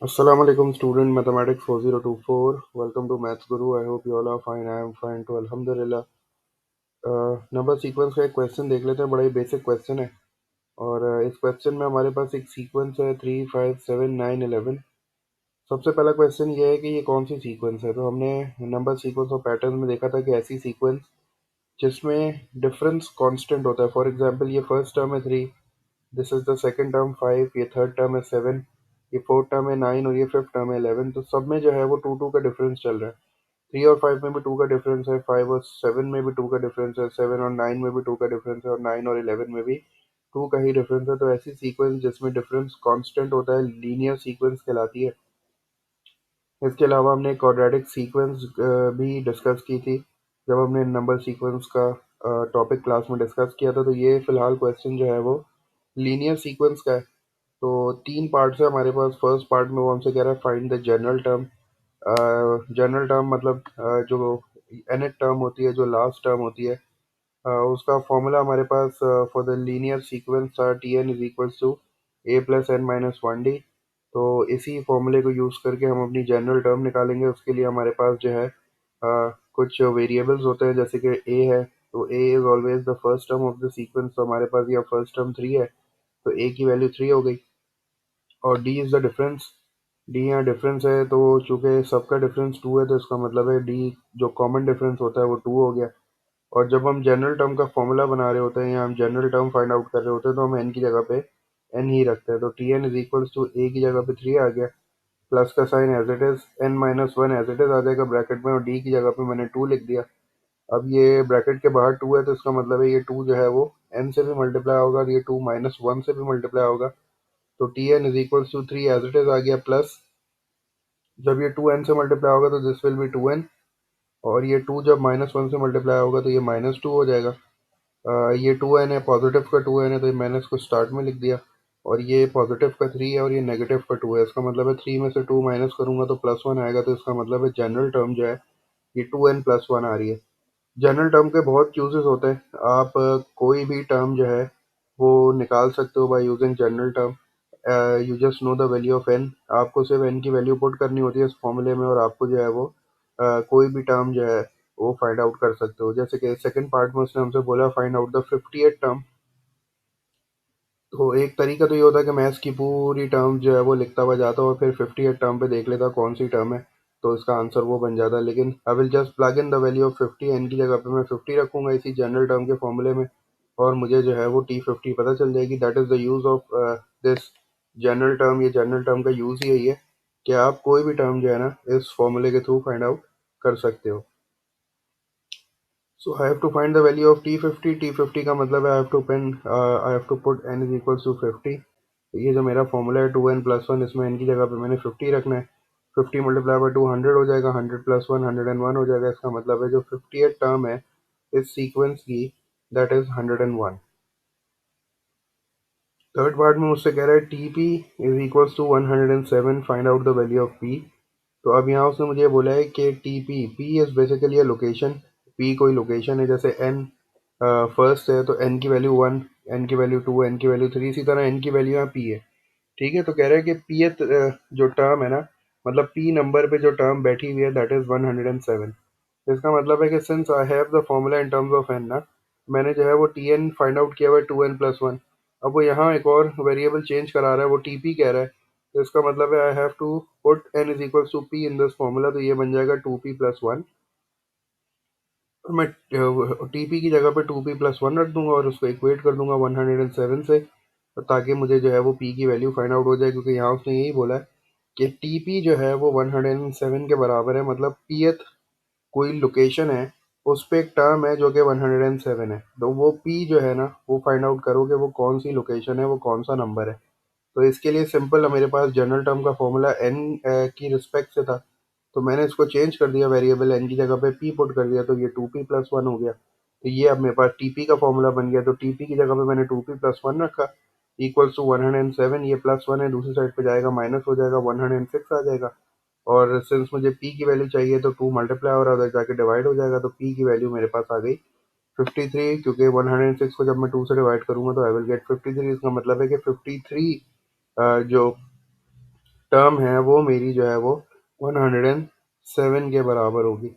Assalamu alaikum student mathematics 4024. Welcome to Maths Guru. I hope you all are fine. I am fine too. Alhamdulillah. Number sequence का एक question देख लेते हैं. बड़ा ही basic question है. और इस क्वेश्चन में हमारे पास एक सीक्वेंस है 3, 5, 7, 9, 11. सबसे पहला क्वेश्चन ये है कि ये कौन सी सीक्वेंस है. तो हमने नंबर सीक्वेंस और पैटर्न में देखा था कि ऐसी सीक्वेंस जिसमें डिफरेंस कांस्टेंट होता है. फॉर एग्जांपल ये फर्स्ट टर्म है 3, this is the second term 5, ये थर्ड टर्म है 7, ये फोर्थ टर्म है 9 और ये फिफ्थ टर्म है 11. तो सब में जो है वो टू टू का डिफरेंस चल रहा है. 3 और 5 में भी टू का डिफरेंस है, 5 और 7 में भी टू का डिफरेंस है, 7 और 9 में भी टू का डिफरेंस है और 9 और 11 में भी टू का ही डिफरेंस है. तो ऐसी सीक्वेंस जिसमें डिफरेंस कांस्टेंट होता है लीनियर सीक्वेंस कहलाती है. इसके अलावा हमने क्वाड्रेटिक सीक्वेंस भी डिस्कस की थी जब हमने नंबर सीक्वेंस का टॉपिक क्लास में डिस्कस किया था. तो ये फिलहाल क्वेश्चन जो है वो लीनियर सीक्वेंस का है. तो तीन पार्ट्स है हमारे पास. फर्स्ट पार्ट में वो हमसे कह रहा है find the general term. General term मतलब जो nth टर्म होती है, जो लास्ट टर्म होती है, उसका फॉर्मूला हमारे पास फॉर द लीनियर सीक्वेंस था t n is equals to a plus n minus one d. तो इसी फॉर्मूले को यूज़ करके हम अपनी जनरल टर्म निकालेंगे. उसके लिए हमारे पास जो है कुछ वेरिएबल्स होते हैं जैसे कि ए है. तो a is always the first term of the sequence. तो हमारे पास यह फर्स्ट टर्म 3 है, तो ए की वैल्यू 3 हो गई. और D is the difference. D यहाँ डिफरेंस है, तो चूंकि सबका डिफरेंस 2 है तो इसका मतलब है डी जो कॉमन डिफरेंस होता है वो 2 हो गया. और जब हम जनरल टर्म का फॉर्मूला बना रहे होते हैं या हम जनरल टर्म फाइंड आउट कर रहे होते हैं तो हम एन की जगह पे एन ही रखते हैं. तो t n is equals to a की जगह पे 3 आ गया, प्लस का sign as it is, n minus one as it is आ जाएगा ब्रैकेट में, और डी की जगह पे मैंने 2 लिख दिया. अब ये ब्रैकेट के बाहर 2 है तो इसका मतलब है ये 2 जो है वो एन से भी मल्टीप्लाई होगा और ये 2 माइनस वन से भी मल्टीप्लाई होगा. तो t n is equals to 3 as it is आ गया, प्लस जब ये 2 एन से मल्टीप्लाई होगा तो दिस विल बी 2 एन. और ये 2 जब माइनस वन से मल्टीप्लाई होगा तो ये माइनस 2 हो जाएगा. ये 2 एन है, पॉजिटिव का 2 एन है तो ये मैंने इसको स्टार्ट में लिख दिया. और ये पॉजिटिव का 3 है और ये नेगेटिव का 2 है. इसका मतलब है 3 में से 2 माइनस करूंगा तो प्लस वन आएगा. तो इसका मतलब है जनरल टर्म जो है ये 2n+1 आ रही है. जनरल टर्म के बहुत यूजेस होते हैं. आप कोई भी टर्म जो है वो निकाल सकते हो by using general term. You just know the value of n. आपको सिर्फ एन की वैल्यू पुट करनी होती है इस फॉर्मूले में और आपको जो है वो कोई भी टर्म जो है वो फाइंड आउट कर सकते हो. जैसे कि सेकंड पार्ट में उसने हमसे बोला find out the 58th term. तो एक तरीका तो ये होता है कि मैं इसकी पूरी टर्म जो है वो लिखता हुआ जाता हूँ और फिर 58th टर्म पे देख लेता कौन सी टर्म है, तो इसका आंसर वो बन जाता है. लेकिन I will just plug in the value of 50. N की जगह पे मैं 50 रखूंगा इसी जनरल टर्म के फॉर्मूले में, और मुझे जो है वो T50 पता चल जाएगी. That is the use of this general term. ये जनरल टर्म का यूज ही यही है कि आप कोई भी टर्म जो है ना इस फॉर्मूले के थ्रू फाइंड आउट कर सकते हो. So I have to find the value of T50. T50 का मतलब है I have to put n is equals to 50. तो ये जो मेरा फॉर्मूला है 2n+1, इसमें n की जगह पे मैंने 50 रखना है. 50 मल्टीप्लाई बाय 2 100 हो जाएगा, 100+1 101 हो जाएगा. इसका मतलब है जो 50th टर्म है इस सीक्वेंस की दैट इज 101. थर्ड पार्ट में मुझसे कह रहा है t p is equals to 107. Find out the value of p. तो अब यहाँ उसने मुझे बोला है कि t p p is basically a location. P कोई लोकेशन है. जैसे एन फर्स्ट है तो एन की वैल्यू 1, एन की वैल्यू 2, एन की वैल्यू 3, इसी तरह एन की वैल्यू यहाँ पी है. ठीक है. तो कह रहा है कि पी जो टर्म है ना, मतलब पी नंबर पे जो टर्म बैठी हुई है दैट इज 107. इसका मतलब है कि since I have the formula in terms of n ना, मैंने जो है वो टी एन फाइंड आउट किया हुआ है 2n+1. अब वो यहाँ एक और वेरिएबल चेंज करा रहा है, वो टी पी कह रहा है. तो इसका मतलब है I have to put n is equals to p in this formula. तो ये बन जाएगा 2p+1. और मैं टीपी की जगह पे 2p+1 रख दूंगा और उसको इक्वेट कर दूंगा 107 से, ताकि मुझे जो है वो पी की वैल्यू फाइंड आउट हो जाए. क्योंकि यहाँ उसने यही बोला है कि टीपी जो है वो 107 के बराबर है. मतलब पीएथ कोई लोकेशन है, उस पे एक टर्म है जो कि 107 है. तो वो पी जो है ना वो फाइंड आउट करो कि वो कौन सी लोकेशन है, वो कौन सा नंबर है. तो इसके लिए सिंपल मेरे पास जनरल टर्म का फॉर्मूला एन की रिस्पेक्ट से था, तो मैंने इसको चेंज कर दिया, वेरिएबल एन की जगह पे पी पुट कर दिया, तो ये 2p+1 हो गया. तो ये अब मेरे पास टीपी का फॉर्मूला बन गया. तो टीपी की जगह पे मैंने 2p+1 रखा इक्वल्स टू 107. ये +1 है, दूसरी साइड पे जाएगा माइनस हो जाएगा, 106 आ जाएगा. और सिंस मुझे पी की वैल्यू चाहिए तो 2 मल्टीप्लाई हो रहा है, उधर जाके डिवाइड हो जाएगा. तो पी की वैल्यू मेरे पास आ गई 53. क्योंकि 106 को जब मैं 2 से डिवाइड करूंगा तो आई विल गेट 53. इसका मतलब है कि 53 जो टर्म है वो मेरी जो है वो 107 के बराबर होगी।